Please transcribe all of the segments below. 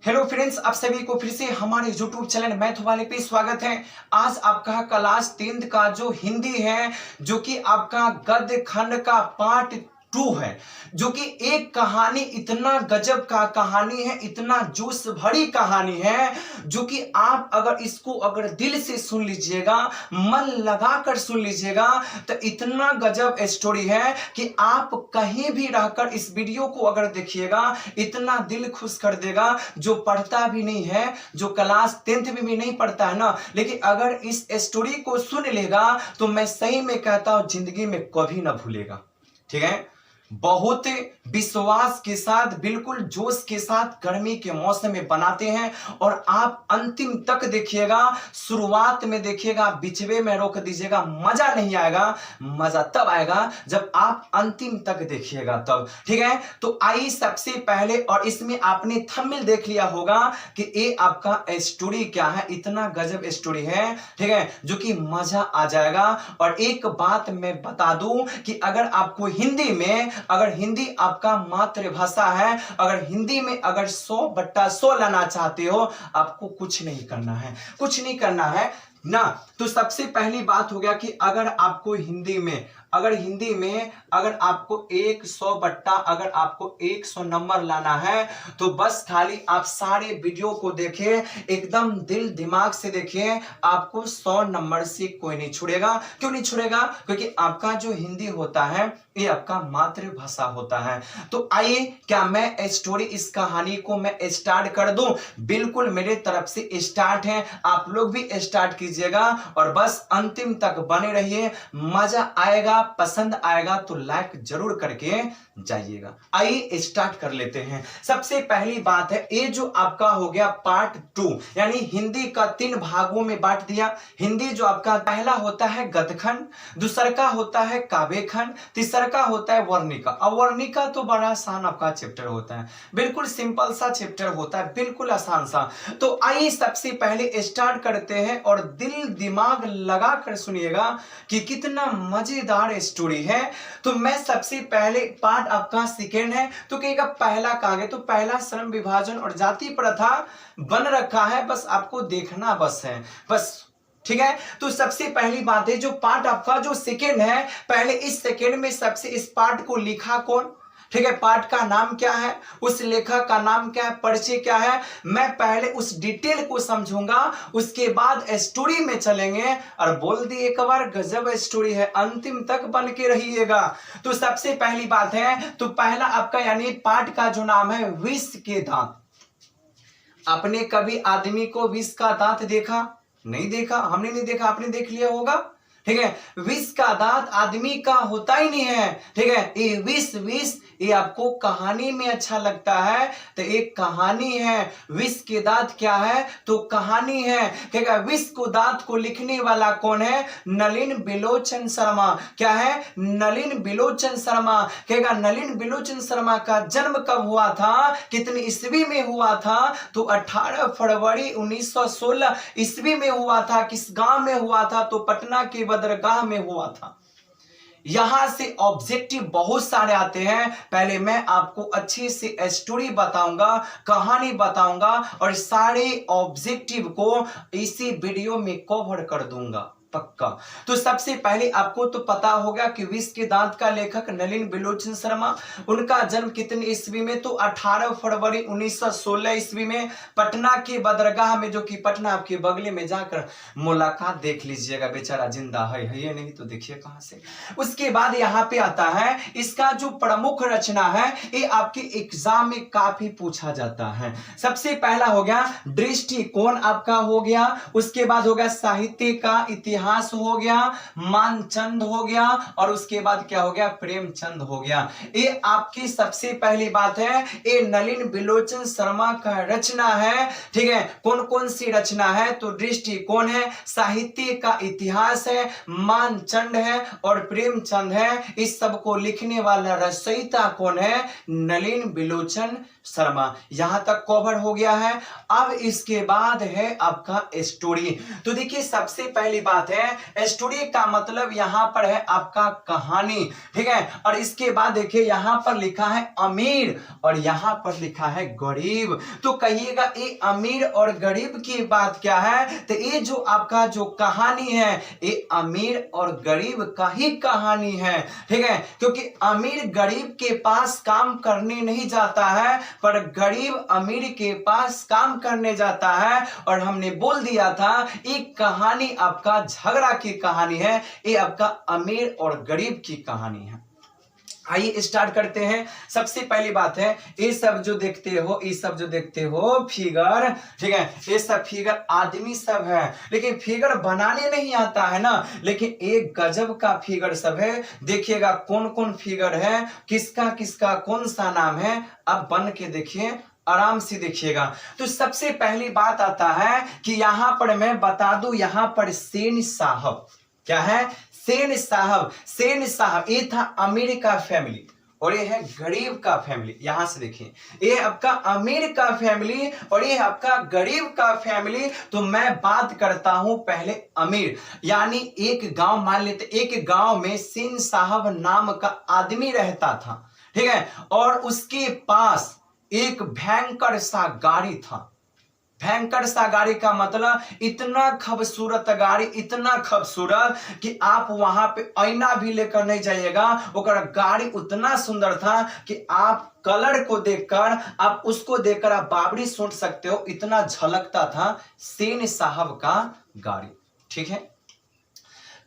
Hello friends, आप सभी को फिर से हमारे YouTube चैनल मैथ वाले पे स्वागत है। आज आपका क्लास 10th का जो हिंदी है, जो कि आपका गद्य खंड का पार्ट 2 है, जो कि एक कहानी इतना गजब का कहानी है, इतना जोश भरी कहानी है, जो कि आप अगर इसको अगर दिल से सुन लीजिएगा, मन लगाकर सुन लीजिएगा, तो इतना गजब स्टोरी है कि आप कहीं भी रहकर इस वीडियो को अगर देखिएगा, इतना दिल खुश कर देगा। जो पढ़ता भी नहीं है, जो क्लास 10th में भी नहीं पढ़ता है ना, लेकिन अगर इस स्टोरी को सुन लेगा तो मैं सही में कहता हूं जिंदगी में कभी ना भूलेगा। ठीक है, बहुत विश्वास के साथ, बिल्कुल जोश के साथ गर्मी के मौसम में बनाते हैं और आप अंतिम तक देखिएगा। शुरुआत में देखिएगा, बीचवे में रोक दीजिएगा, मजा नहीं आएगा। मजा तब आएगा जब आप अंतिम तक देखिएगा तब। ठीक है, तो आइए सबसे पहले, और इसमें आपने थंबनेल देख लिया होगा कि ये आपका स्टोरी क्या है। इतना गजब स्टोरी है, ठीक है, जो कि मजा आ जाएगा। और एक बात मैं बता दूं कि अगर आपको हिंदी में, अगर हिंदी आपका मातृभाषा है, अगर हिंदी में अगर 100/100 लाना चाहते हो, आपको कुछ नहीं करना है, कुछ नहीं करना है ना। तो सबसे पहली बात हो गया कि अगर आपको हिंदी में, अगर आपको 100 नंबर लाना है, तो बस खाली आप सारे वीडियो को देखें, एकदम दिल दिमाग से देखें। आपको 100 नंबर से कोई नहीं छुड़ेगा। क्यों नहीं छुड़ेगा? क्योंकि आपका जो हिंदी होता है, ये आपका मातृभाषा होता है। तो आइए, क्या मैं स्टोरी, इस कहानी को मैं स्टार्ट कर दूं? बिल्कुल, मेरे तरफ से स्टार्ट है, आप लोग भी स्टार्ट कीजिएगा और बस अंतिम तक बने रहिए। मजा आएगा, पसंद आएगा तो लाइक जरूर करके जाइएगा। आइए स्टार्ट कर लेते हैं। सबसे पहली बात है, ये जो आपका हो गया पार्ट 2, यानी हिंदी का 3 भागों में बांट दिया। हिंदी जो आपका पहला होता है गद्यखंड, दूसरा का होता है काव्यखंड, तीसरा का होता है वर्णिका। अब वर्णिका तो बड़ा आसान आपका चैप्टर होता है, बिल्कुल सिंपल सा चैप्टर होता है, बिल्कुल आसान सा। तो आइए सबसे पहले स्टार्ट करते हैं और दिल दिमाग लगाकर सुनिएगा कि कितना मजेदार स्टोरी है। तो मैं सबसे पहले, पार्ट आपका सेकेंड है, तो कहेगा पहला कहां गया, तो पहला श्रम विभाजन और जाति प्रथा बन रखा है, बस आपको देखना बस है, बस। ठीक है, तो सबसे पहली बात है, जो पार्ट आपका जो सेकेंड है, पहले इस सेकेंड में सबसे इस पार्ट को लिखा कौन? ठीक है, पार्ट का नाम क्या है, उस लेखक का नाम क्या है, परिचय क्या है, मैं पहले उस डिटेल को समझूंगा, उसके बाद स्टोरी में चलेंगे। और बोल दी एक बार, गजब स्टोरी है, अंतिम तक बन के रहिएगा। तो सबसे पहली बात है, तो पहला आपका यानी पार्ट का जो नाम है, विष के दांत। आपने कभी आदमी को विष का दांत देखा? नहीं देखा, हमने नहीं देखा, आपने देख लिया होगा। ठीक है, विष का दांत आदमी का होता ही नहीं है। ठीक है, ये विष ये आपको कहानी में अच्छा लगता है, तो एक कहानी है। विष के दांत क्या है, तो कहानी है। ठीक है, विष को दांत को लिखने वाला कौन है? नलिन बिलोचन शर्मा। क्या है? नलिन बिलोचन शर्मा। कहेगा नलिन बिलोचन शर्मा का जन्म कब हुआ था, कितनी ईस्वी में हुआ था? तो 18 फरवरी 1916 ईस्वी में हुआ था। किस गांव में हुआ था? तो पटना के बदरगाह में हुआ था। यहां से ऑब्जेक्टिव बहुत सारे आते हैं। पहले मैं आपको अच्छे से स्टोरी बताऊंगा, कहानी बताऊंगा, और सारे ऑब्जेक्टिव को इसी वीडियो में कवर कर दूंगा पक्का। तो सबसे पहले आपको तो पता होगा कि विष के दांत का लेखक नलिन बिलोचन शर्मा, उनका जन्म कितनी ईस्वी में? तो 18 फरवरी 1916 ईस्वी में, पटना के बदरगाह में, जो कि पटना आपके बगले में, जाकर मुलाकात देख लीजिएगा। बेचारा जिंदा है ये नहीं तो देखिए कहां से। उसके बाद यहाँ पे आता है, इसका जो प्रमुख रचना है, ये आपके एग्जाम में काफी पूछा जाता है। सबसे पहला हो गया दृष्टिकोण आपका हो गया, उसके बाद हो गया साहित्य का इतिहास हो गया, मानचंद हो गया, और उसके बाद क्या हो गया? प्रेमचंद हो गया। ये आपकी सबसे पहली बात है, ये नलिन बिलोचन शर्मा का रचना है। ठीक है, कौन कौन सी रचना है? तो दृष्टिकोण है, साहित्य का इतिहास है, मानचंद है और प्रेमचंद है। इस सब को लिखने वाला रचयिता कौन है? नलिन बिलोचन शर्मा। यहां तक कवर हो गया है। अब इसके बाद है आपका स्टोरी। तो देखिए सबसे पहली बात है, है स्टोरी का मतलब यहाँ पर है आपका कहानी, ठीक है। और इसके बाद देखिए यहाँ पर लिखा है अमीर और यहाँ पर लिखा है गरीब। तो कहिएगा ये अमीर और गरीब की बात क्या है, तो ये जो आपका जो कहानी है ये अमीर और गरीब का ही कहानी है, ठीक है। क्योंकि अमीर गरीब के पास काम करने नहीं जाता है, पर गरीब अमीर के पास काम करने जाता है। और हमने बोल दिया था ये कहानी आपका झगड़ा की कहानी है, ये आपका अमीर और गरीब की कहानी है। आइए स्टार्ट करते हैं। सबसे पहली बात है ये सब जो देखते हो, ये सब जो देखते हो फिगर, ठीक है, ये सब फिगर आदमी सब है, लेकिन फिगर बनाने नहीं आता है ना, लेकिन एक गजब का फिगर सब है। देखिएगा कौन कौन फिगर है, किसका किसका कौन सा नाम है, अब बन के देखिए, आराम से देखिएगा। तो सबसे पहली बात आता है कि यहां पर मैं बता दूं, यहां पर सेन साहब क्या है, सेन साहब, सेन साहब ये था अमीर का फैमिली और ये है गरीब का फैमिली। यहां से देखिए ये आपका अमीर का फैमिली और ये आपका गरीब का फैमिली। तो मैं बात करता हूं पहले अमीर, यानी एक गांव, मान लेते एक गांव में सेन साहब नाम का आदमी रहता था, ठीक है, और उसके पास एक भयंकर सा गाड़ी था। भयंकर सा गाड़ी का मतलब इतना खूबसूरत गाड़ी, इतना खूबसूरत कि आप वहां पे आईना भी लेकर नहीं जाइएगा, ओकर गाड़ी उतना सुंदर था कि आप कलर को देखकर, आप उसको देखकर आप बाबरी सोच सकते हो, इतना झलकता था सेन साहब का गाड़ी, ठीक है।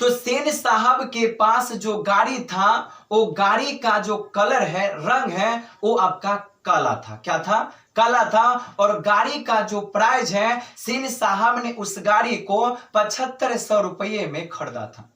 तो सेन साहब के पास जो गाड़ी था, वो गाड़ी का जो कलर है, रंग है, वो आपका काला था। क्या था? काला था। और गाड़ी का जो प्राइस है, सेन साहब ने उस गाड़ी को 7500 रुपये में खरीदा था,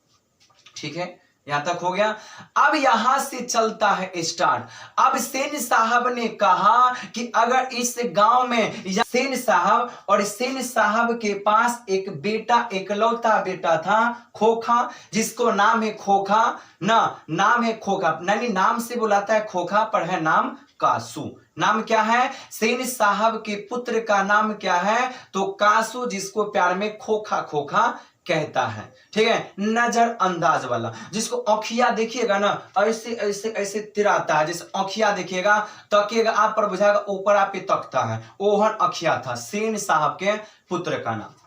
ठीक है, यहां तक हो गया। अब यहां से चलता है स्टार्ट। अब सेन साहब ने कहा कि अगर इस गांव में सेन साहब, और सेन साहब के पास एक बेटा, एकलौता बेटा था खोखा, जिसको नाम है खोखा ना, नाम है खोखा, नहीं नाम से बुलाता है खोखा, पर है नाम कासू। नाम क्या है? सेन साहब के पुत्र का नाम क्या है? तो कासू, जिसको प्यार में खोखा खोखा कहता है, ठीक है, नजरअंदाज वाला, जिसको औखिया देखिएगा ना ऐसे ऐसे ऐसे तिराता है, जैसे औखिया देखिएगा, तकिएगा आप पर बुझाएगा ऊपर आप पे तकता है, ओहन अखिया था सेन साहब के पुत्र का नाम,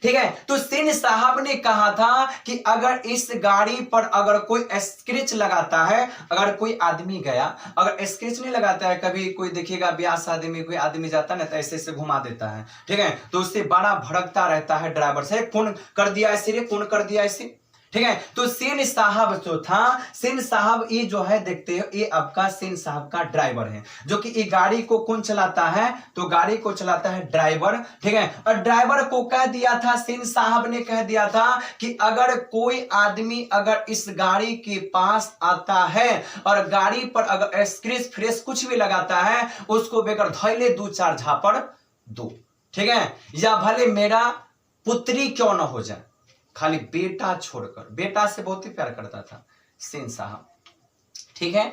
ठीक है। तो सेन साहब ने कहा था कि अगर इस गाड़ी पर अगर कोई स्क्रैच लगाता है, अगर कोई आदमी गया, अगर स्क्रैच नहीं लगाता है, कभी कोई देखिएगा ब्याह शादी में कोई आदमी जाता है ना तो ऐसे ऐसे घुमा देता है, ठीक है, तो उससे बड़ा भड़कता रहता है ड्राइवर से, कौन कर दिया ऐसे रे, कौन कर दिया ऐसे, ठीक है। तो सेन साहब जो था, सेन साहब ये जो है देखते हो, ये आपका सेन साहब का ड्राइवर है, जो कि ये गाड़ी को कौन चलाता है? तो गाड़ी को चलाता है ड्राइवर, ठीक है। और ड्राइवर को कह दिया था, सेन साहब ने कह दिया था कि अगर कोई आदमी अगर इस गाड़ी के पास आता है और गाड़ी पर अगर स्क्रैच फ्रेश कुछ भी लगाता है, उसको बेकर धैले 2-4 झापड़ दो, ठीक है, या भले मेरा पुत्री क्यों ना हो जाए, खाली बेटा छोड़कर। बेटा से बहुत ही प्यार करता था सेन साहब, ठीक है।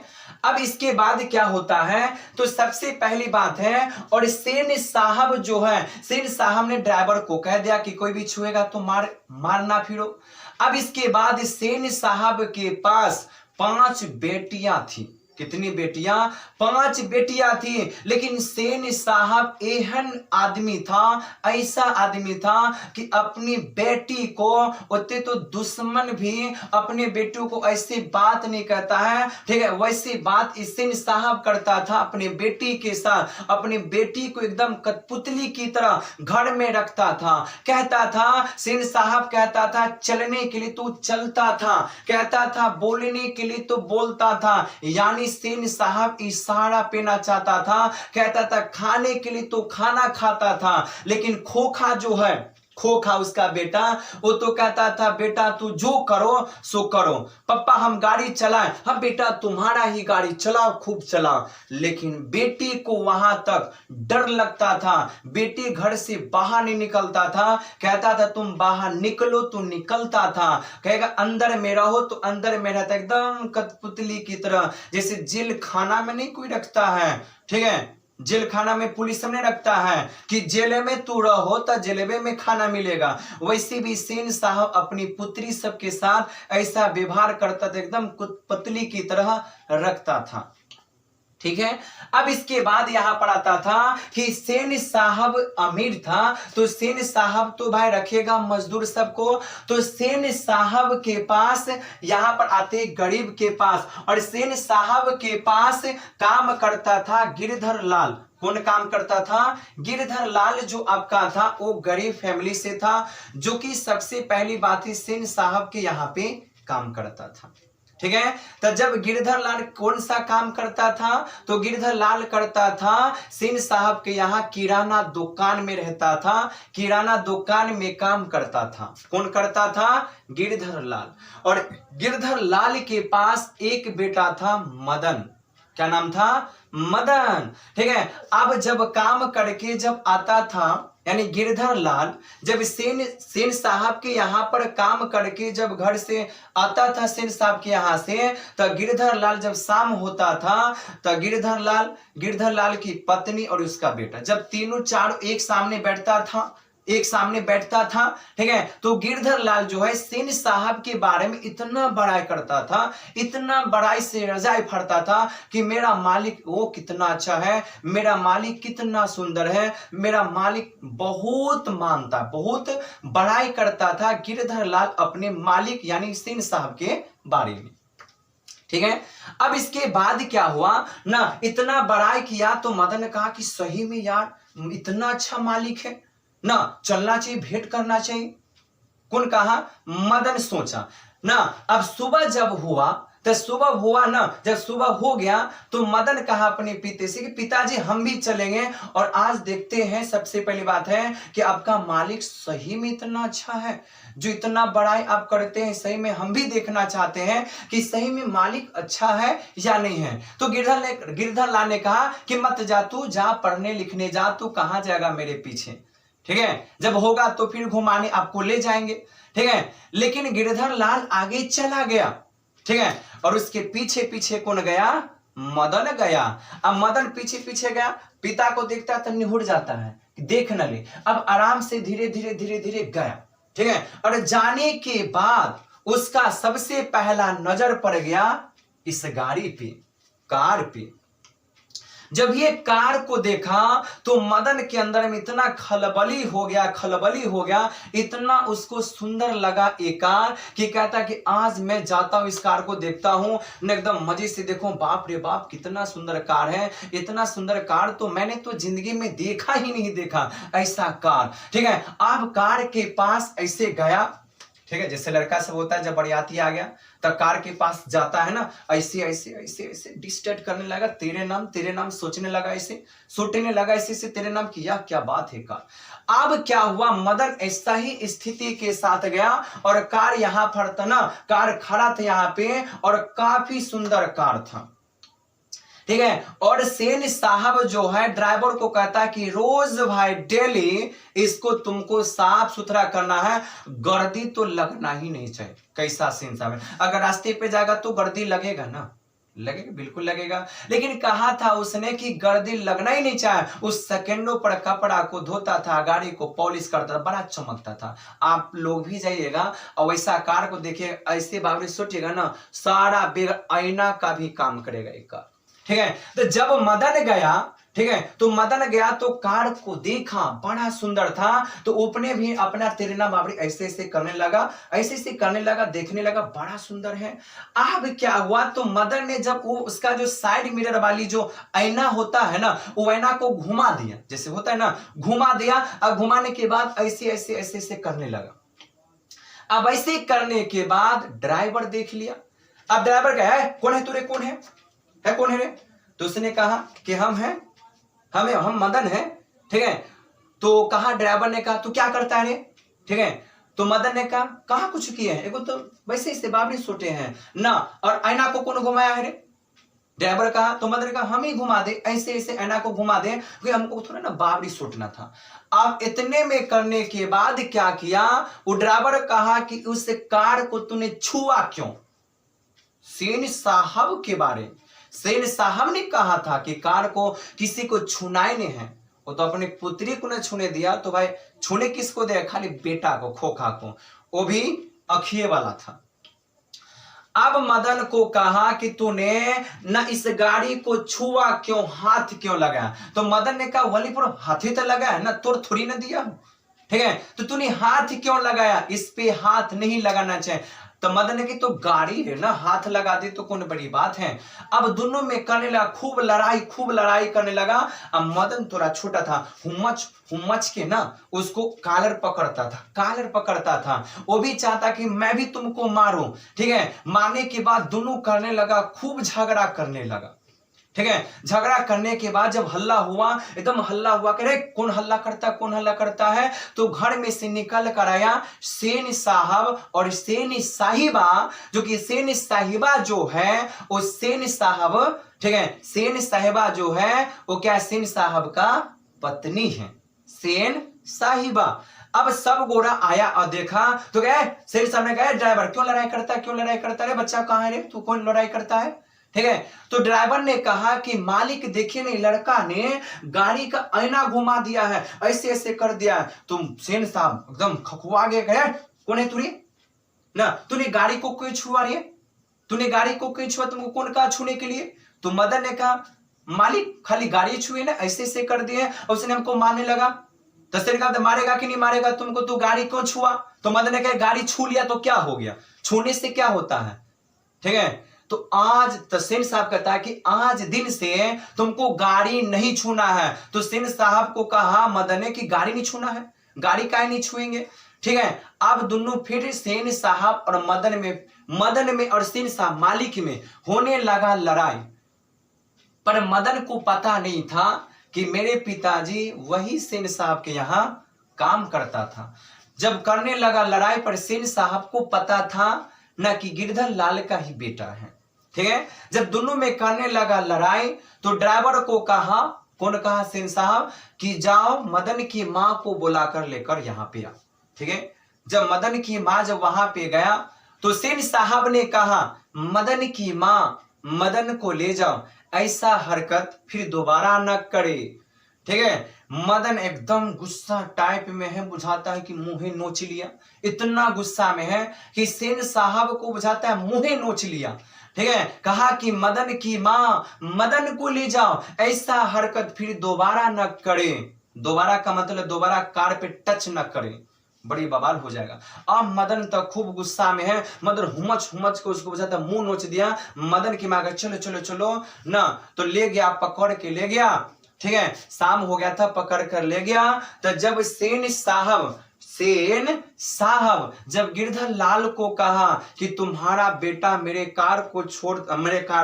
अब इसके बाद क्या होता है? तो सबसे पहली बात है, और सेन साहब जो है, सेन साहब ने ड्राइवर को कह दिया कि कोई भी छुएगा तो मारना फिरो। अब इसके बाद सेन साहब के पास 5 बेटियां थी। कितनी बेटियां? 5 बेटियां थी। लेकिन सेन साहब एहन आदमी था, ऐसा आदमी था कि अपनी बेटी को, उतने तो दुश्मन भी अपने बेटों को ऐसी बात नहीं कहता है, ठीक है, वैसी बात सेन साहब करता था अपने बेटी के साथ। अपनी बेटी को एकदम कठपुतली की तरह घर में रखता था। कहता था, सेन साहब कहता था चलने के लिए तो चलता था, कहता था बोलने के लिए तो बोलता था, यानी सेन साहब इशारा पेना चाहता था। कहता था खाने के लिए तो खाना खाता था। लेकिन खोखा जो है, खोखा उसका बेटा, वो तो कहता था बेटा तू जो करो सो करो, पापा हम गाड़ी चलाएं, हाँ बेटा तुम्हारा ही गाड़ी चलाओ, खूब चलाओ। लेकिन बेटी को वहां तक डर लगता था, बेटी घर से बाहर नहीं निकलता था। कहता था तुम बाहर निकलो तो निकलता था, कहेगा अंदर में रहो तो अंदर में रहता, एकदम कठपुतली की तरह, जैसे जेल खाना में नहीं कोई रखता है, ठीक है, जेल खाना में पुलिस ने रखता है कि जेल में तू रहो तो जेलवे में खाना मिलेगा, वैसे भी सेन साहब अपनी पुत्री सबके साथ ऐसा व्यवहार करता था, एकदम पतली की तरह रखता था। ठीक है। अब इसके बाद यहां पर आता था कि सेन साहब अमीर था, तो सेन साहब तो भाई रखेगा मजदूर सबको, तो सेन साहब के पास यहां पर आते गरीब के पास, और सेन साहब के पास काम करता था गिरधर लाल। कौन काम करता था? गिरधर लाल जो आपका था वो गरीब फैमिली से था, जो कि सबसे पहली बात ही सेन साहब के यहाँ पे काम करता था। ठीक है। तो जब गिरधर लाल कौन सा काम करता था? तो गिरधर लाल करता था सेन साहब के यहाँ किराना दुकान में रहता था, किराना दुकान में काम करता था। कौन करता था? गिरधर लाल। और गिरधर लाल के पास एक बेटा था मदन। क्या नाम था? मदन। ठीक है। अब जब काम करके जब आता था, यानी गिरधर लाल जब सेन साहब के यहाँ पर काम करके जब घर से आता था सेन साहब के यहाँ से, तो गिरधर लाल जब शाम होता था तो गिरधर लाल की पत्नी और उसका बेटा जब तीनों चारों एक सामने बैठता था, ठीक है, तो गिरधर लाल जो है सेन साहब के बारे में इतना बड़ाई करता था, इतना बड़ाई से रजाई फड़ता था कि मेरा मालिक वो कितना अच्छा है, मेरा मालिक कितना सुंदर है, मेरा मालिक बहुत मानता, बहुत बड़ाई करता था गिरधर लाल अपने मालिक यानी सेन साहब के बारे में। ठीक है। अब इसके बाद क्या हुआ ना, इतना बड़ाई किया तो मदन ने कहा कि सही में यार इतना अच्छा मालिक है ना, चलना चाहिए, भेंट करना चाहिए। कौन कहा? मदन सोचा ना। अब सुबह जब हुआ तो जब सुबह हो गया तो मदन कहा अपने पिता से कि पिताजी हम भी चलेंगे और आज देखते हैं। सबसे पहली बात है कि आपका मालिक सही में इतना अच्छा है, जो इतना बड़ाई आप करते हैं, सही में हम भी देखना चाहते हैं कि सही में मालिक अच्छा है या नहीं है। तो गिरधर लाल ने कहा कि मत जा, तू जा पढ़ने लिखने जा, तू कहां जाएगा मेरे पीछे। ठीक है। जब होगा तो फिर घुमाने आपको ले जाएंगे। ठीक है। लेकिन गिरधर लाल आगे चला गया। ठीक है। और उसके पीछे पीछे कौन गया? मदन गया। अब मदन पीछे पीछे गया, पिता को देखता तो निहुर जाता है, देख न ले। अब आराम से धीरे धीरे गया। ठीक है। और जाने के बाद उसका सबसे पहला नजर पड़ गया इस गाड़ी पे, कार पे। जब ये कार को देखा तो मदन के अंदर में इतना खलबली हो गया, इतना उसको सुंदर लगा ये कार कि कहता कि आज मैं जाता हूं, इस कार को देखता हूं, एकदम मजे से देखो। बाप रे बाप कितना सुंदर कार है, इतना सुंदर कार तो मैंने तो जिंदगी में देखा ही नहीं, देखा ऐसा कार। ठीक है। अब कार के पास ऐसे गया। ठीक है। जैसे लड़का सब होता है, जब बरियाती आ गया तो कार के पास जाता है ना, ऐसे डिस्टर्ब करने लगा, तेरे नाम सोचने लगा, ऐसे तेरे नाम किया, क्या बात है कार। अब क्या हुआ, मदन ऐसा ही स्थिति के साथ गया और कार यहां पर था ना, कार खड़ा था यहां पे और काफी सुंदर कार था। ठीक है। और सेन साहब जो है ड्राइवर को कहता है कि रोज भाई डेली इसको तुमको साफ सुथरा करना है, गर्दी तो लगना ही नहीं चाहिए। कैसा सेन साहब है, अगर रास्ते पे जाएगा तो गर्दी लगेगा ना, लगेगा, बिल्कुल लगेगा। लेकिन कहा था उसने कि गर्दी लगना ही नहीं चाहे, उस सेकेंडों पर कपड़ा को धोता था, गाड़ी को पॉलिश करता था, बड़ा चमकता था। आप लोग भी जाइएगा और वैसा कार को देखिए, ऐसे बाबरी सोचिएगा ना, सारा बेग आईना का भी काम करेगा एक कार। ठीक है। तो जब मदन गया, ठीक है, तो मदन गया तो कार को देखा, बड़ा सुंदर था, तो उपने भी अपना तेरना बाबरी ऐसे करने लगा, देखने लगा, बड़ा सुंदर है। अब क्या हुआ, तो मदन ने जब वो उसका जो साइड मिरर वाली जो आईना होता है ना, वो आईना को घुमा दिया, जैसे होता है ना, घुमा दिया। अब घुमाने के बाद ऐसे करने लगा। अब ऐसे करने के बाद ड्राइवर देख लिया। अब ड्राइवर कहा है, कौन है तुरे, कौन है कौन है रे? तो उसने कहा कि हम मदन हैं। ठीक है। तो कहा, ड्राइवर ने कहा तू क्या करता है रे? ठीक है। तो मदन ने कहा कुछ किए हैं, एगो तो वैसे इसे बाबरी सोटे हैं ना, और आईना को कौन घुमाया है रे? ड्राइवर कहा। तो मदन ने कहा हम ही घुमा दे, ऐसे आईना को घुमा दे, क्योंकि हमको थोड़ा ना बाबरी सोटना था। अब इतने में करने के बाद क्या किया, वो ड्राइवर कहा कि उस कार को तूने छुआ क्यों? सेन साहब के बारे सेन साहब ने कहा था कि कार को किसी को छूना ही नहीं है, वो तो अपनी पुत्री को न छूने दिया, तो भाई छूने किसको दिया? खाली बेटा को, खोखा को, वो भी अखिए वाला था। अब मदन को कहा कि तूने न इस गाड़ी को छुआ क्यों, हाथ क्यों लगाया? तो मदन ने कहा वली पर हाथ ही तो लगाया ना, तोड़ थोड़ी ना दिया, ठीक है, तो तूने हाथ क्यों लगाया? इस पे हाथ नहीं लगाना चाहिए। तो मदन ने की तो गाड़ी है ना, हाथ लगा दी तो कौन बड़ी बात है। अब दोनों में करने लगा, खूब लड़ाई करने लगा। अब मदन थोड़ा छोटा था, हुम्मच के ना उसको कॉलर पकड़ता था, वो भी चाहता कि मैं भी तुमको मारूं, ठीक है। मारने के बाद दोनों करने लगा, खूब झगड़ा करने लगा, ठीक है। झगड़ा करने के बाद जब हल्ला हुआ, एकदम हल्ला हुआ, कह रहे कौन हल्ला करता है? तो घर में से निकल कर आया सेन साहब और सेन साहिबा, जो कि सेन साहिबा जो है वो सेन साहब, ठीक है, सेन साहिबा जो है वो क्या, सेन साहब का पत्नी है, सेन साहिबा। अब सब गोरा आया और देखा तो क्या सेन साहब ने कहा ड्राइवर क्यों लड़ाई करता है? बच्चा कहां है रे, तू कौन लड़ाई करता है, ठीक है। तो ड्राइवर ने कहा कि मालिक देखिए नहीं, लड़का ने गाड़ी का आईना घुमा दिया है, ऐसे ऐसे कर दिया है। तुम सेन साहब एकदम खखुआ गए, कहे कौन है तू ना, तूने गाड़ी को क्यों छुआ रे, तुमको कौन कहा छूने के लिए? तो मदन ने कहा मालिक खाली गाड़ी छुए ना, ऐसे ऐसे कर दिए, और उसने हमको मारने लगा। तो सेन कहा मारेगा कि नहीं मारेगा तुमको, तू गाड़ी क्यों छुआ? तो मदन ने कहा गाड़ी छू लिया तो क्या हो गया, छूने से क्या होता है, ठीक है। तो आज तो सेन साहब कहता है कि आज दिन से तुमको गाड़ी नहीं छूना है। तो सेन साहब को कहा मदन ने कि गाड़ी नहीं छूना है, गाड़ी काहे नहीं छुएंगे, ठीक है। अब दोनों फिर सेन साहब और मदन में और सेन साहब मालिक में होने लगा लड़ाई। पर मदन को पता नहीं था कि मेरे पिताजी वही सेन साहब के यहां काम करता था। जब करने लगा लड़ाई, पर सेन साहब को पता था ना कि गिरधर लाल का ही बेटा है, ठीक है। जब दोनों में करने लगा लड़ाई, तो ड्राइवर को कहा, कौन कहा, सेन साहब, कि जाओ मदन की मां को बुलाकर लेकर यहां पे आ, ठीक है। जब मदन की मां जब वहां पे गया, तो सेन साहब ने कहा मदन की मां मदन को ले जाओ, ऐसा हरकत फिर दोबारा न करे, ठीक है। मदन एकदम गुस्सा टाइप में है, बुझाता है कि मुंह नोच लिया, इतना गुस्सा में है कि सेन साहब को बुझाता है मुंह नोच लिया, ठीक है। कहा कि मदन की मां मदन को ले जाओ, ऐसा हरकत फिर दोबारा न करे। दोबारा का मतलब दोबारा कार पे टच न करे, बड़ी बवाल हो जाएगा। अब मदन तो खूब गुस्सा में है, मदन हुमच को उसको बुझाता मुंह नोच दिया। मदन की मां चलो ना, तो ले गया, पकड़ के ले गया, ठीक है। शाम हो गया था, पकड़ कर ले गया। तो जब सेन साहब जब गिरधर लाल को कहा कि तुम्हारा बेटा मेरे कार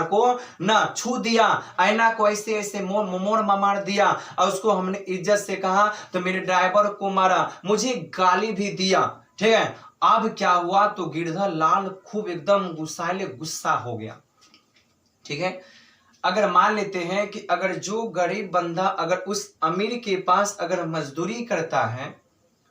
को ना छू दिया, आईना को ऐसे ऐसे मोड़ मार दिया, और उसको हमने इज्जत से कहा, तो मेरे ड्राइवर को मारा, मुझे गाली भी दिया, ठीक है। अब क्या हुआ, तो गिरधर लाल खूब एकदम गुस्सा हो गया, ठीक है। अगर मान लेते हैं कि अगर जो गरीब बंदा अगर उस अमीर के पास अगर मजदूरी करता है,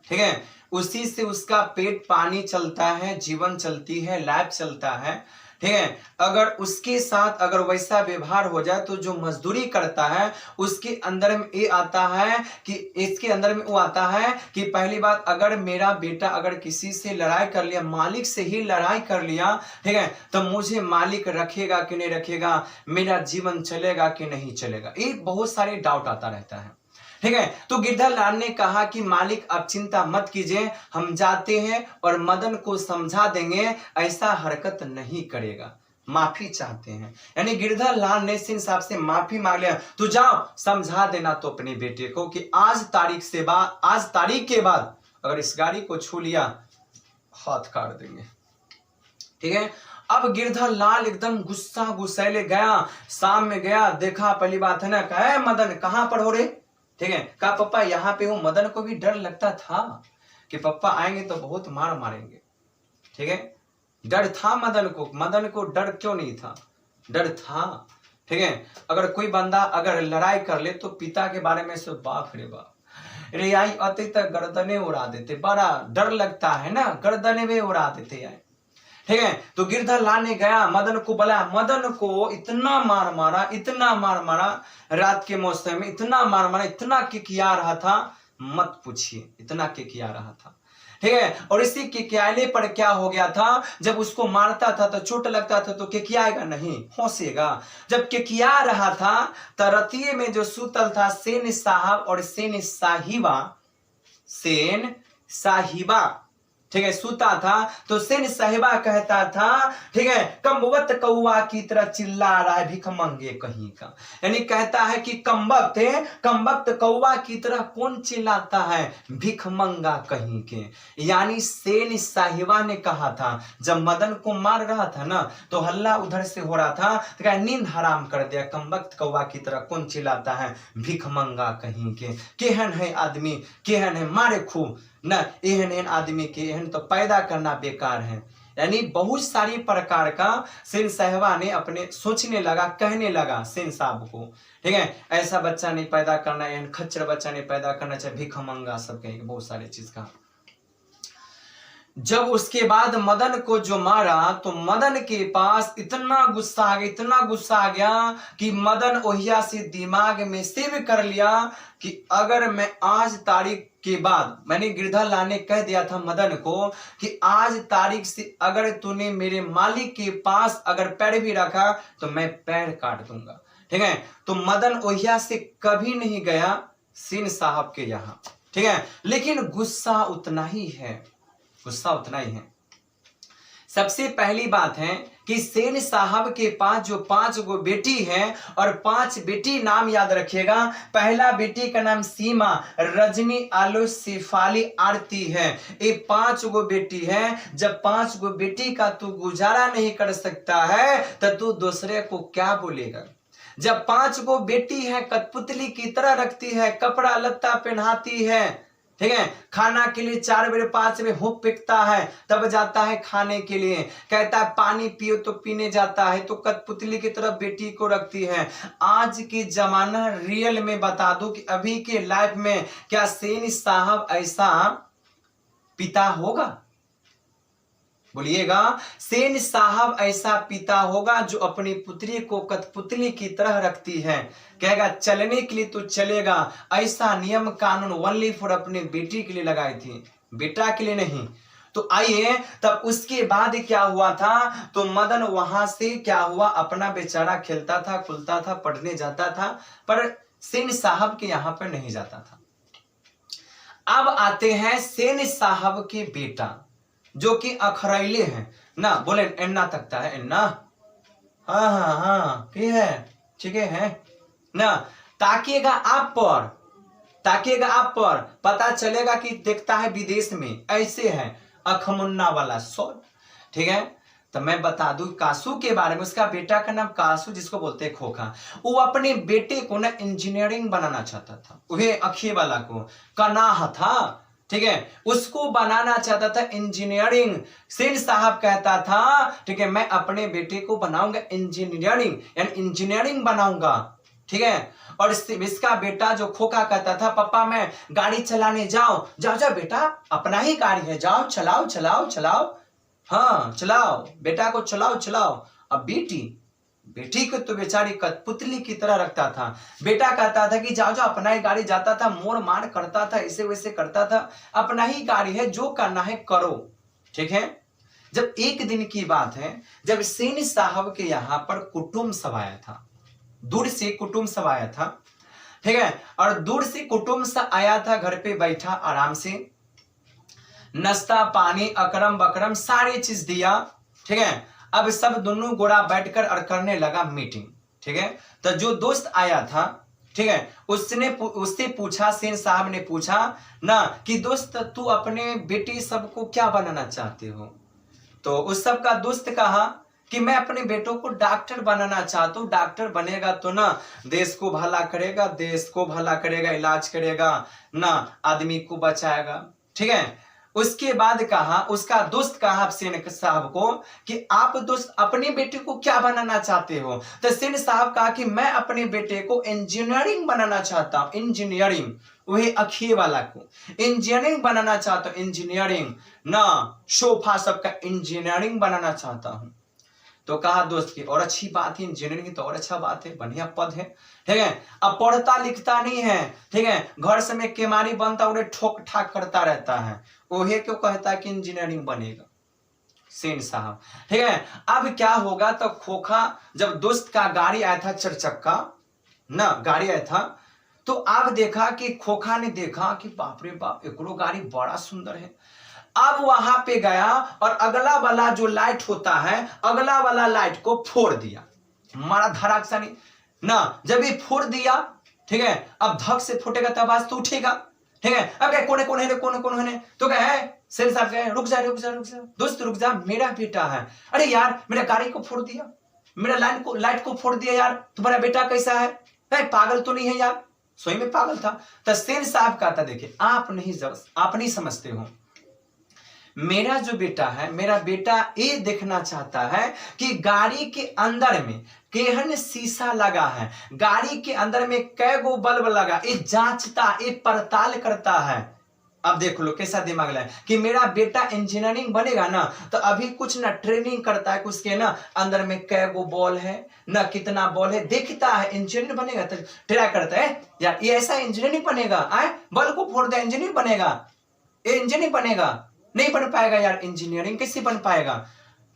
ठीक है, उसी से उसका पेट पानी चलता है, जीवन चलती है, लाइफ चलता है, ठीक है। अगर उसके साथ अगर वैसा व्यवहार हो जाए, तो जो मजदूरी करता है उसके अंदर में ये आता है कि इसके अंदर में वो आता है कि पहली बात, अगर मेरा बेटा अगर किसी से लड़ाई कर लिया, मालिक से ही लड़ाई कर लिया, ठीक है, तो मुझे मालिक रखेगा कि नहीं रखेगा, मेरा जीवन चलेगा कि नहीं चलेगा, ये बहुत सारे डाउट आता रहता है, ठीक है। तो गिरधर लाल ने कहा कि मालिक आप चिंता मत कीजिए, हम जाते हैं और मदन को समझा देंगे, ऐसा हरकत नहीं करेगा, माफी चाहते हैं। यानी गिरधर लाल ने सेन साहब से माफी मांग लिया, तो जाओ समझा देना तो अपने बेटे को कि आज तारीख के बाद अगर इस गाड़ी को छू लिया हाथ काट देंगे, ठीक है। अब गिरधर लाल एकदम गुस्सैले गया, शाम में गया, देखा, पहली बात है ना, कहे मदन कहां पर हो रे, ठीक है। कहा पप्पा यहाँ पे हूं। मदन को भी डर लगता था कि पप्पा आएंगे तो बहुत मार मारेंगे, ठीक है। डर था मदन को डर क्यों नहीं था, डर था, ठीक है। अगर कोई बंदा अगर लड़ाई कर ले तो पिता के बारे में सब बाप रे बाप, रियाई आते तक गर्दने उड़ा देते, बड़ा डर लगता है ना, गर्दने में उड़ा देते हैं, ठीक है। तो गिरधर लाने गया, मदन को बुलाया, मदन को इतना मार मारा, इतना मार मारा, रात के मौसम में इतना मार मारा, इतना किकिया रहा था, मत पूछिए, इतना किकिया रहा था। ठीक है। और इसी किकियाले पर क्या हो गया था, जब उसको मारता था तो चोट लगता था तो किकियाएगा नहीं, हंसेगा। जब किकिया रहा था तो रतिये में जो सूतल था सेन साहब और सेन साहिबा, सेन साहिबा, ठीक है, सूता था, तो सेन साहिबा कहता था, ठीक है, कमबख्त कौआ की तरह चिल्ला रहा है, भिख मंगे कहीं का। यानी कहता है कि कमबख्त कौआ की तरह कौन चिल्लाता है, भिख मंगा कहीं के। यानी सेन साहिबा ने कहा था, जब मदन को मार रहा था ना तो हल्ला उधर से हो रहा था, तो कहा नींद हराम कर दिया, कमबख्त कौआ की तरह कौन चिल्लाता है, भिख मंगा कहीं के। केहन है आदमी, केहन है, मारे खूब न, एहन एहन आदमी के एहन तो पैदा करना बेकार है। यानी बहुत सारी प्रकार का सेन साहिबा ने अपने सोचने लगा, कहने लगा सेन साहब को, ठीक है, ऐसा बच्चा नहीं पैदा करना, एहन खच्चर बच्चा नहीं पैदा करना, चाहे भिख मंगा, सब कहेंगे, बहुत सारी चीज का। जब उसके बाद मदन को जो मारा तो मदन के पास इतना गुस्सा आ गया, इतना गुस्सा आ गया कि मदन ओहिया से दिमाग में सेव कर लिया कि अगर मैं आज तारीख के बाद, मैंने गिरधर लाने कह दिया था मदन को कि आज तारीख से अगर तूने मेरे मालिक के पास अगर पैर भी रखा तो मैं पैर काट दूंगा। ठीक है। तो मदन ओहिया से कभी नहीं गया सेन साहब के यहाँ, ठीक है, लेकिन गुस्सा उतना ही है, गुस्सा उतना ही है। सबसे पहली बात है कि सेन साहब के पास जो 5 गो बेटी हैं, और 5 बेटी नाम याद रखिएगा। पहला बेटी का नाम सीमा, रजनी, आलो, शेफाली, आरती है। ये 5 गो बेटी है। जब 5 गो बेटी का तू गुजारा नहीं कर सकता है तो तू दूसरे को क्या बोलेगा। जब 5 गो बेटी है, कठपुतली की तरह रखती है, कपड़ा लत्ता पहनाती है, ठीक है, खाना के लिए 4 बजे 5 बजे हुक पिकता है, तब जाता है खाने के लिए, कहता है पानी पियो तो पीने जाता है, तो कठपुतली की तरफ बेटी को रखती है। आज की जमाना रियल में बता दूं कि अभी के लाइफ में क्या सेन साहब ऐसा पिता होगा? बोलिएगा, सेन साहब ऐसा पिता होगा जो अपनी पुत्री को कठपुतली की तरह रखती है, कहेगा चलने के लिए तो चलेगा। ऐसा नियम कानून ओनली फॉर अपने बेटी के लिए लगाई थी, बेटा के लिए नहीं। तो आइए, तब उसके बाद क्या हुआ था, तो मदन वहां से क्या हुआ, अपना बेचारा खेलता था, खुलता था, पढ़ने जाता था, पर सेन साहब के यहां पर नहीं जाता था। अब आते हैं सेन साहब के बेटा जो कि अखरैले हैं ना, बोले एन्ना तकता है, एन्ना, हाँ हाँ हाँ की है, ठीक है ना, ताकिएगा आप पर, ताकिएगा आप पर, पता चलेगा कि देखता है विदेश में, ऐसे है अखमुन्ना वाला शॉट। ठीक है। तो मैं बता दूं कासू के बारे में, उसका बेटा का नाम कासू, जिसको बोलते हैं खोखा। वो अपने बेटे को ना इंजीनियरिंग बनाना चाहता था, वही अखी वाला को कनाह था, ठीक है, उसको बनाना चाहता था इंजीनियरिंग। सेन साहब कहता था, ठीक है, मैं अपने बेटे को बनाऊंगा इंजीनियरिंग, यानी इंजीनियरिंग बनाऊंगा, ठीक है। और इसका बेटा जो खोखा कहता था, पापा मैं गाड़ी चलाने जाओ, जाओ जाओ बेटा, अपना ही गाड़ी है, जाओ चलाओ चलाओ चलाओ, हाँ चलाओ, बेटा को चलाओ चलाओ। अब बेटी को तो बेचारी कठपुतली की तरह रखता था। बेटा कहता था कि जाओ जाओ, अपना ही गाड़ी, जाता था मोड़ मार करता था, ऐसे वैसे करता था, अपना ही गाड़ी है, जो करना है करो। ठीक है। जब एक दिन की बात है, जब सेन साहब के यहाँ पर कुटुंब सब आया था, दूर से कुटुंब सब आया था, ठीक है, और दूर से कुटुंब सब आया था, घर पे बैठा आराम से, नाश्ता पानी अकरम बकरम सारी चीज दिया, ठीक है। अब सब दोनों गोरा बैठकर और करने लगा मीटिंग, ठीक है। तो जो दोस्त आया था, ठीक है, उससे पूछा, सेन साहब ने पूछा ना कि दोस्त तू अपने बेटी सबको क्या बनाना चाहते हो। तो उस सब का दोस्त कहा कि मैं अपने बेटों को डॉक्टर बनाना चाहता हूँ, डॉक्टर बनेगा तो ना देश को भला करेगा, देश को भला करेगा, इलाज करेगा ना, आदमी को बचाएगा, ठीक है। उसके बाद कहा, उसका दोस्त कहा सेन साहब को कि आप दोस्त अपने बेटे को क्या बनाना चाहते हो? तो सेन साहब कहा कि मैं अपने बेटे को इंजीनियरिंग बनाना चाहता हूं, इंजीनियरिंग, वही अखिए वाला को इंजीनियरिंग बनाना चाहता हूं, इंजीनियरिंग ना सोफा सबका इंजीनियरिंग बनाना चाहता हूं। तो कहा दोस्त की और अच्छी बात है, इंजीनियरिंग तो और अच्छा बात है, बढ़िया पद है, ठीक है। अब पढ़ता लिखता नहीं है, ठीक है, घर से में केमारी बनता उन्हें ठोक ठाक करता रहता है, वही क्यों कहता है कि इंजीनियरिंग बनेगा सेन साहब, ठीक है। अब क्या होगा, तो खोखा जब दोस्त का गाड़ी आया था, चरचक्का ना गाड़ी आया था, तो आप देखा कि खोखा ने देखा कि बाप रे बाप एकरो गाड़ी बड़ा सुंदर है। अब वहां पे गया और अगला वाला जो लाइट होता है, अगला वाला लाइट को फोड़ दिया, मारा धड़ाकसानी ना, जब ये फोड़ दिया, ठीक है, अब धक से फूटेगा तब आवाज तो उठेगा, ठीक है। अब क्या कोने कोने है, कोने कोने है, तो क्या है, सेन साहब कहे रुक जा रुक जा रुक जा दोस्त रुक जा, मेरा बेटा है, अरे यार मेरा गाड़ी को फोड़ दिया, मेरा लाइट को फोड़ दिया यार, तुम्हारा बेटा कैसा है, पागल तो नहीं है यार, सोई में पागल था। तो सेन साहब कहता देखिए आप नहीं समझते हो, मेरा जो बेटा है, मेरा बेटा ये देखना चाहता है कि गाड़ी के अंदर में केहन शीशा लगा है, गाड़ी के अंदर में कै गो बल्ब लगा, ये जांचता, ये पड़ताल करता है। अब देख लो कैसा दिमाग लगा कि मेरा बेटा इंजीनियरिंग बनेगा ना, तो अभी कुछ ना ट्रेनिंग करता है, कुछ के ना अंदर में कै गो बॉल है ना, कितना बॉल है, देखता है, इंजीनियर बनेगा तो ट्राई करता है यार ये ऐसा इंजीनियरिंग बनेगा, बल्ब को फोड़ दिया इंजीनियर बनेगा, ये इंजीनियर बनेगा, नहीं बन पाएगा यार, इंजीनियरिंग कैसे बन पाएगा,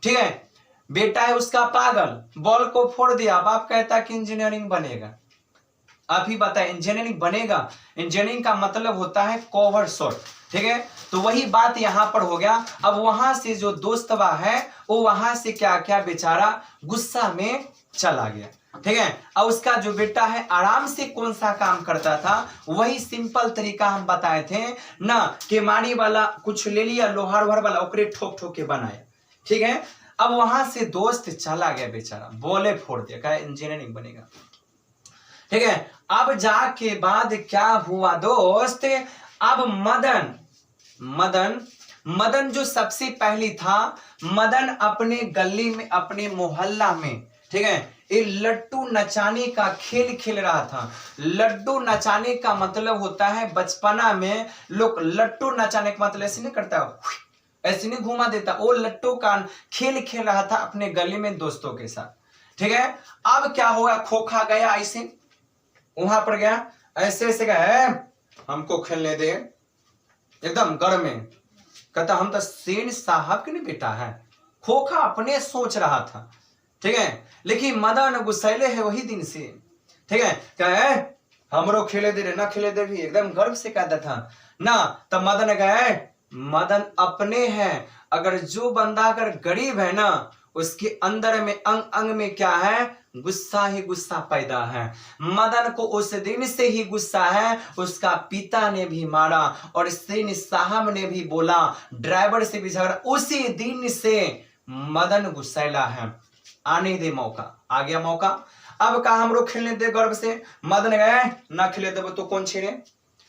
ठीक है। बेटा है उसका पागल, बॉल को फोड़ दिया, बाप कहता कि इंजीनियरिंग बनेगा। आप ही बताए इंजीनियरिंग बनेगा, इंजीनियरिंग का मतलब होता है कवर शॉट, ठीक है। तो वही बात यहां पर हो गया। अब वहां से जो दोस्तवा है वो वहां से क्या क्या बेचारा गुस्सा में चला गया, ठीक है। और उसका जो बेटा है आराम से कौन सा काम करता था, वही सिंपल तरीका हम बताए थे ना, कि मारी वाला कुछ ले लिया, लोहार वोहार वाला ओकरे ठोक ठोक के बनाया, ठीक है। अब वहां से दोस्त चला गया बेचारा, बोले फोड़ दिया, कहा इंजीनियरिंग बनेगा, ठीक है। अब जाके बाद क्या हुआ दोस्त, अब मदन जो सबसे पहली था, मदन अपने गली में, अपने मोहल्ला में, ठीक है, ये लट्टू नचाने का खेल खेल रहा था। लड्डू नचाने का मतलब होता है, बचपना में लोग लट्टू नचाने का मतलब ऐसे नहीं करता, ऐसे नहीं घुमा देता, वो लट्टू का खेल खेल रहा था अपने गली में दोस्तों के साथ, ठीक है। अब क्या होगा, खोखा गया ऐसे वहां पर गया, ऐसे ऐसे गया, हमको खेलने दे, एकदम गर्म में, कहता हम तो सेन साहब के नहीं बेटा है। खोखा अपने सोच रहा था, ठीक है, लेकिन मदन गुस्सैले है वही दिन से, ठीक है, कहे हमरो खेले दे रे, ना खेले दे भी, एकदम गर्व से कहता था ना। तब मदन कहे मदन अपने हैं, अगर जो बंदा अगर गरीब है ना, उसके अंदर में अंग अंग में क्या है, गुस्सा ही गुस्सा पैदा है। मदन को उस दिन से ही गुस्सा है, उसका पिता ने भी मारा और सेन साहब ने भी बोला, ड्राइवर से भी झगड़ा, उसी दिन से मदन गुस्सैला है। आने दे मौका, आ गया मौका। अब कहा हमरो खेलने दे गर्व से, मदन गए ना खेले देव तो कौन छीने,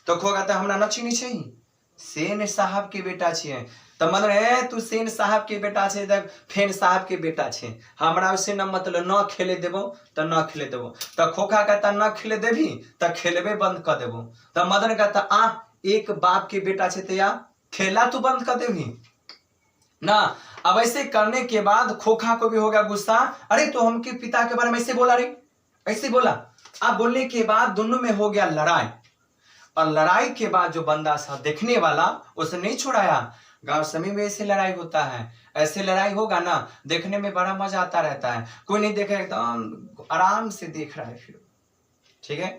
तो खो कहता हमरा ना छीनी चाहिए, सेन साहब के बेटा छिए। तो मदन है तू सेन साहब के बेटा छे, फेन साहब के बेटा छे, हमरा उससे न मतलब, न खेले देबो तो न खेले देबो। तो खोखा कहता न खेले देवी तो खेलबे बंद कर देबो। तो मदन कहता आ एक बाप के बेटा छे तो या खेला तू बंद कर देवी ना। अब ऐसे करने के बाद खोखा को भी हो गया गुस्सा, अरे तो हमके पिता के बारे में ऐसे बोला रे, ऐसे बोला। अब बोलने के बाद दोनों में हो गया लड़ाई, और लड़ाई के बाद जो बंदा था देखने वाला उसे नहीं छुड़ाया। गांव समय में ऐसे लड़ाई होता है, ऐसे लड़ाई होगा ना, देखने में बड़ा मजा आता रहता है, कोई नहीं देखे, एकदम आराम से देख रहा है फिर, ठीक है।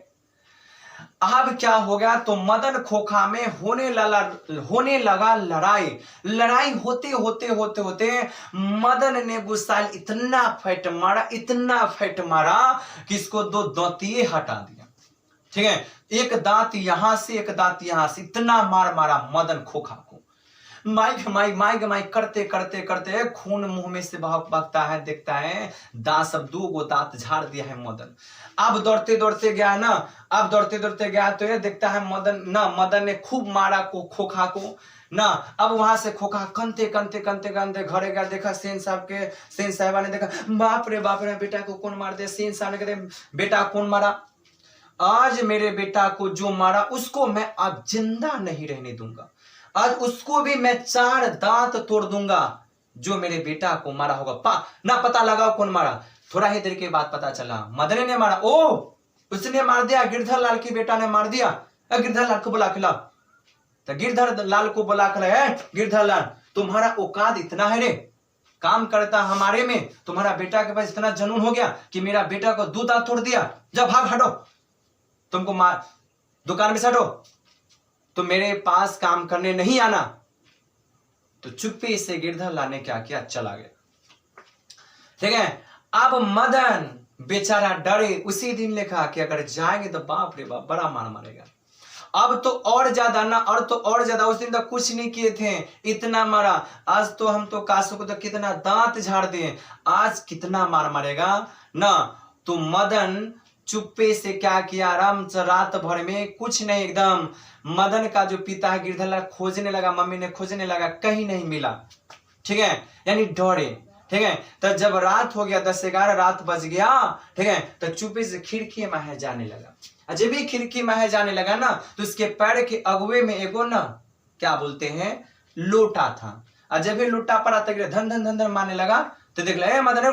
अब क्या हो गया, तो मदन खोखा में होने लगा लड़ाई। लड़ाई होते होते होते होते मदन ने गुस्सा इतना फैट मारा कि इसको दो दांतिये हटा दिया, ठीक है। एक दांत यहां से, एक दांत यहां से, इतना मार मारा मदन खोखा को। माइक माइक करते करते करते खून मुंह में से बहता है, देखता है दांत सब 2 गो दांत झाड़ दिया है मदन। अब दौड़ते दौड़ते गया ना, अब दौड़ते दौड़ते गया तो ये देखता है मदन ने खूब मारा को खोखा को ना। अब वहां से खोखा कनते घरे गया, देखा सेन साहबा ने देखा, बाप रे बेटा को कौन मार दिया। सेन साहब ने कहते बेटा कौन मारा? आज मेरे बेटा को जो मारा उसको मैं आज जिंदा नहीं रहने दूंगा, आज उसको भी मैं 4 दांत तोड़ दूंगा जो मेरे बेटा को मारा होगा। ना पता लगाओ कौन मारा। थोड़ा ही देर के बाद पता चला मदन ने मारा। ओ उसने मार दिया, गिरधर लाल की बेटा ने मार दिया। गिरधर लाल को बुला के लाओ। तो गिरधर लाल को बुला कर गिरधर लाल तुम्हारा औकात इतना है रे, काम करता हमारे में, तुम्हारा बेटा के पास इतना जुनून हो गया कि मेरा बेटा को 2 दांत तोड़ दिया। जब भाग हटो, तुमको मार दुकान में से हटो, तो मेरे पास काम करने नहीं आना। तो चुप्पी से गिरधर लाल ने क्या किया, चला गया। ठीक है। अब मदन बेचारा डरे, उसी दिन लिखा कि अगर जाएंगे तो बाप रे बाप बड़ा मार मारेगा। अब तो और ज्यादा ना, और तो और ज्यादा। उस दिन तक कुछ नहीं किए थे, इतना मारा। आज तो हम तो कासू को तो कितना दांत झाड़ दिए, आज कितना मार मारेगा ना। तो मदन चुप्पे से क्या किया, आराम से रात भर में कुछ नहीं, एकदम मदन का जो पिता है गिरधर लाल खोजने लगा, मम्मी ने खोजने लगा, कहीं नहीं मिला। ठीक है, यानी डरे। ठीक है। तो जब रात हो गया, 10-11 रात बज गया, ठीक है, तो चुप्पे से खिड़की में जाने लगा। जब भी खिड़की में जाने लगा ना, तो उसके पैर के अगुए में एगो ना क्या बोलते हैं लोटा था। और जब भी लोटा पर आता धन धन धन धन मारने लगा, तो देख लिया मदन।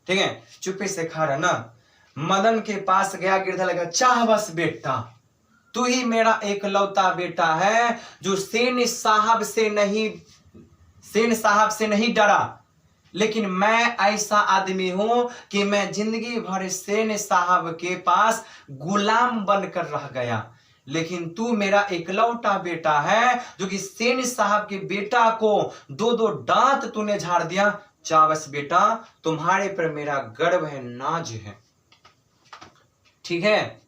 ठीक है, चुप्पे से खड़ा ना, मदन के पास गया, गिरधर लगा, चाह बस बेटा, तू ही मेरा एकलौता बेटा है जो सेन साहब से नहीं डरा। लेकिन मैं ऐसा आदमी हूं कि मैं जिंदगी भर सेन साहब के पास गुलाम बनकर रह गया, लेकिन तू मेरा एकलौता बेटा है जो कि सेन साहब के बेटा को 2-2 दांत तूने झाड़ दिया। चावस बेटा, तुम्हारे पर मेरा गर्व है, नाज है। ठीक है।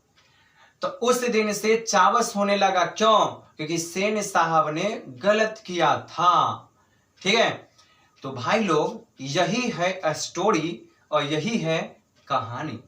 तो उस दिन से चावस होने लगा। क्यों? क्योंकि सेन साहब ने गलत किया था। ठीक है। तो भाई लोग, यही है स्टोरी और यही है कहानी।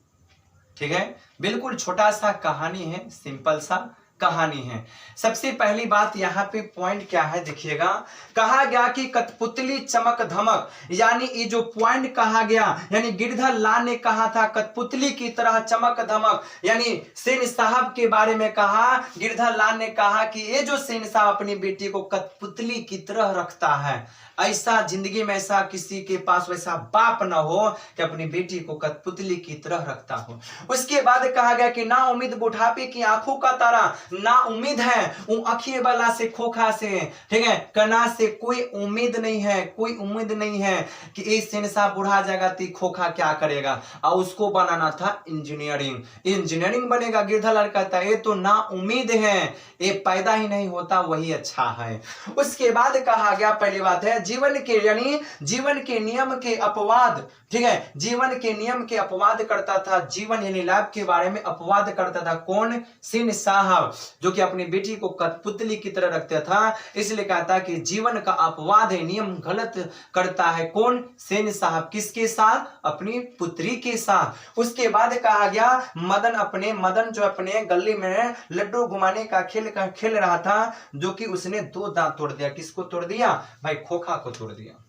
ठीक है, बिल्कुल छोटा सा कहानी है, सिंपल सा कहानी है। सबसे पहली बात यहाँ पे पॉइंट क्या है देखिएगा, कहा गया कि कठपुतली चमक धमक, यानी ये जो पॉइंट कहा गया, यानी गिरधर लाल ने कहा था कठपुतली की तरह चमक धमक, यानी सेन साहब के बारे में कहा। गिरधर लाल ने कहा कि ये जो सेन साहब अपनी बेटी को कठपुतली की तरह रखता है, ऐसा जिंदगी में ऐसा किसी के पास वैसा बाप ना हो कि अपनी बेटी को कठपुतली की तरह रखता हो। उसके बाद कहा गया कि ना उम्मीद बुढ़ापे की आंखों का तारा, ना उम्मीद है वो अखिए वाला से खोखा से। ठीक है, कना से कोई उम्मीद नहीं है, कोई उम्मीद नहीं है कि इस सेन साहब बुढ़ा जाएगा तो खोखा क्या करेगा। और उसको बनाना था इंजीनियरिंग बनेगा। गिरधर लाल कहता है ये तो ना उम्मीद है, ये पैदा ही नहीं होता, वही अच्छा है। उसके बाद कहा गया, पहली बात है जीवन के, यानी जीवन के नियम के अपवाद। ठीक है, जीवन के नियम के अपवाद करता था, जीवन यानी लाइफ के बारे में अपवाद करता था। कौन? सेन साहब, जो कि अपनी बेटी को कठपुतली की तरह रखता था, इसलिए कहता कि जीवन का अपवाद है, नियम गलत करता है। कौन? सेन साहब। किसके साथ? अपनी पुत्री के साथ। उसके बाद कहा गया मदन जो अपने गली में लड्डू घुमाने का खेल रहा था, जो कि उसने 2 दांत तोड़ दिया। किसको तोड़ दिया भाई? खोखा को तोड़ दिया।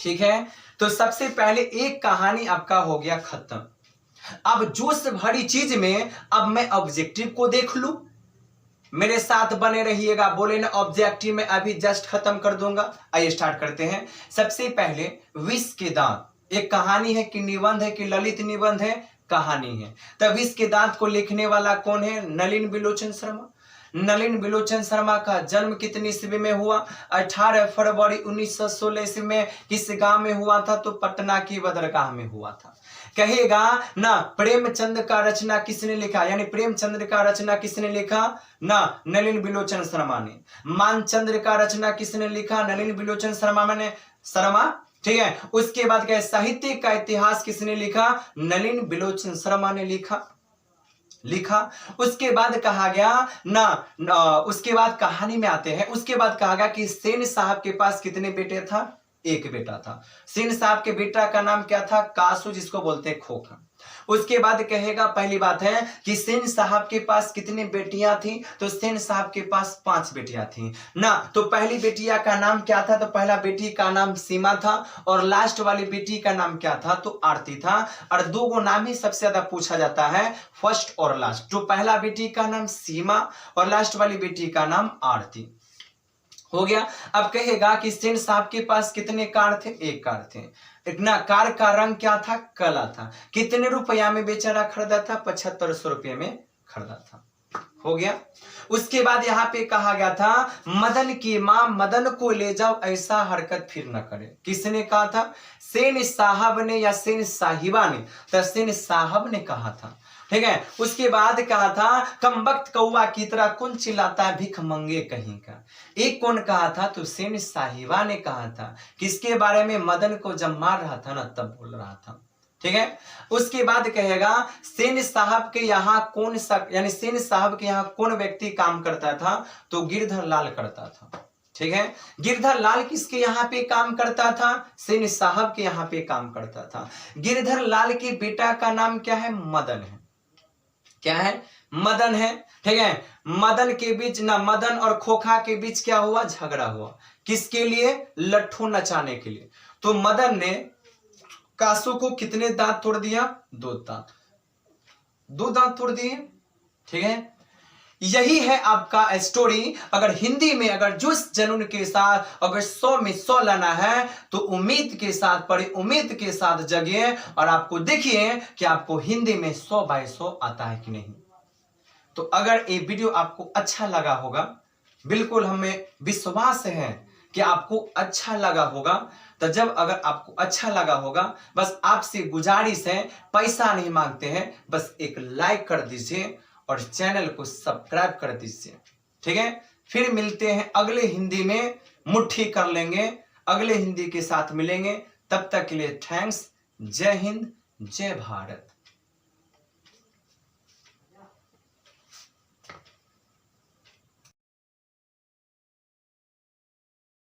ठीक है, तो सबसे पहले एक कहानी आपका हो गया खत्म। अब जोश भरी चीज में अब मैं ऑब्जेक्टिव को देख लूं, मेरे साथ बने रहिएगा। बोले ना ऑब्जेक्टिव में अभी जस्ट खत्म कर दूंगा। आइए स्टार्ट करते हैं। सबसे पहले विष के दांत, एक कहानी है कि निबंध है कि ललित निबंध है? कहानी है। तब विष के दांत को लिखने वाला कौन है? नलिन बिलोचन शर्मा। नलिन बिलोचन शर्मा का जन्म कितनी ईस्वी में हुआ? 18 फरवरी 1916 ईस्वी में। किस गांव में हुआ था? तो पटना की बदरगाह में हुआ था। कहेगा ना प्रेमचंद का रचना किसने लिखा, यानी प्रेमचंद्र का रचना किसने लिखा? ना नलिन बिलोचन शर्मा ने। मानचंद्र का रचना किसने लिखा? नलिन बिलोचन शर्मा। ठीक है, उसके बाद क्या? साहित्य का इतिहास किसने लिखा? नलिन बिलोचन शर्मा ने लिखा। लिखा। उसके बाद कहा गया उसके बाद कहानी में आते हैं। उसके बाद कहा गया कि सेन साहब के पास कितने बेटे था? एक बेटा था। सेन साहब के बेटा का नाम क्या था? कासू, जिसको बोलते हैं खोखा। उसके बाद कहेगा, पहली बात है कि सेन साहब के पास कितनी बेटियां थी? तो सेन साहब के पास 5 बेटियां थी ना। तो पहली बेटिया का नाम क्या था? तो पहला बेटी का नाम सीमा था और लास्ट वाली बेटी का नाम क्या था? तो आरती था। और 2 नाम ही सबसे ज्यादा पूछा जाता है, फर्स्ट और लास्ट। जो पहला बेटी का नाम सीमा और लास्ट वाली बेटी का नाम आरती। हो गया। अब कहेगा कि सेन साहब के पास कितने कार थे? 1 कार थे। इतना कार का रंग क्या था? काला था। कितने रुपया में बेचारा खरीदा था? 7500 रुपये में खरीदा था। हो गया। उसके बाद यहां पे कहा गया था, मदन की मां मदन को ले जाओ, ऐसा हरकत फिर न करे। किसने कहा था? सेन साहब ने या सेन साहिबा ने? तो सेन साहब ने कहा था। ठीक है। उसके बाद कहा था, कम वक्त कौवा की तरह कौन चिल्लाता है, भिख मंगे कहीं का। एक कौन कहा था? तो सेन साहिबा ने कहा था। किसके बारे में? मदन को जब मार रहा था ना, तब बोल रहा था। ठीक है। उसके बाद कहेगा, सेन साहब के यहाँ कौन सा, यानी सेन साहब के यहाँ कौन व्यक्ति काम करता था? तो गिरधर लाल करता था। ठीक है। गिरधर लाल किसके यहाँ पे काम करता था? सेन साहब के यहाँ पे काम करता था। गिरधर लाल के बेटा का नाम क्या है? मदन है। क्या है? मदन है। ठीक है। मदन के बीच ना, मदन और खोखा के बीच क्या हुआ? झगड़ा हुआ। किसके लिए? लट्ठू नचाने के लिए। तो मदन ने कासू को कितने दांत तोड़ दिया? 2 दांत। 2 दांत तोड़ दिए। ठीक है। यही है आपका स्टोरी। अगर हिंदी में अगर जुस जुनून के साथ अगर 100 में 100 लाना है तो उम्मीद के साथ पढ़े, उम्मीद के साथ जगिए और आपको देखिए कि आपको हिंदी में 100 बाय 100 आता है कि नहीं। तो अगर ये वीडियो आपको अच्छा लगा होगा, बिल्कुल हमें विश्वास है कि आपको अच्छा लगा होगा। तो जब अगर आपको अच्छा लगा होगा, बस आपसे गुजारिश है, पैसा नहीं मांगते हैं, बस एक लाइक कर दीजिए और चैनल को सब्सक्राइब कर दीजिए। ठीक है। फिर मिलते हैं अगले हिंदी में, मुट्ठी कर लेंगे, अगले हिंदी के साथ मिलेंगे। तब तक के लिए थैंक्स। जय हिंद, जय भारत।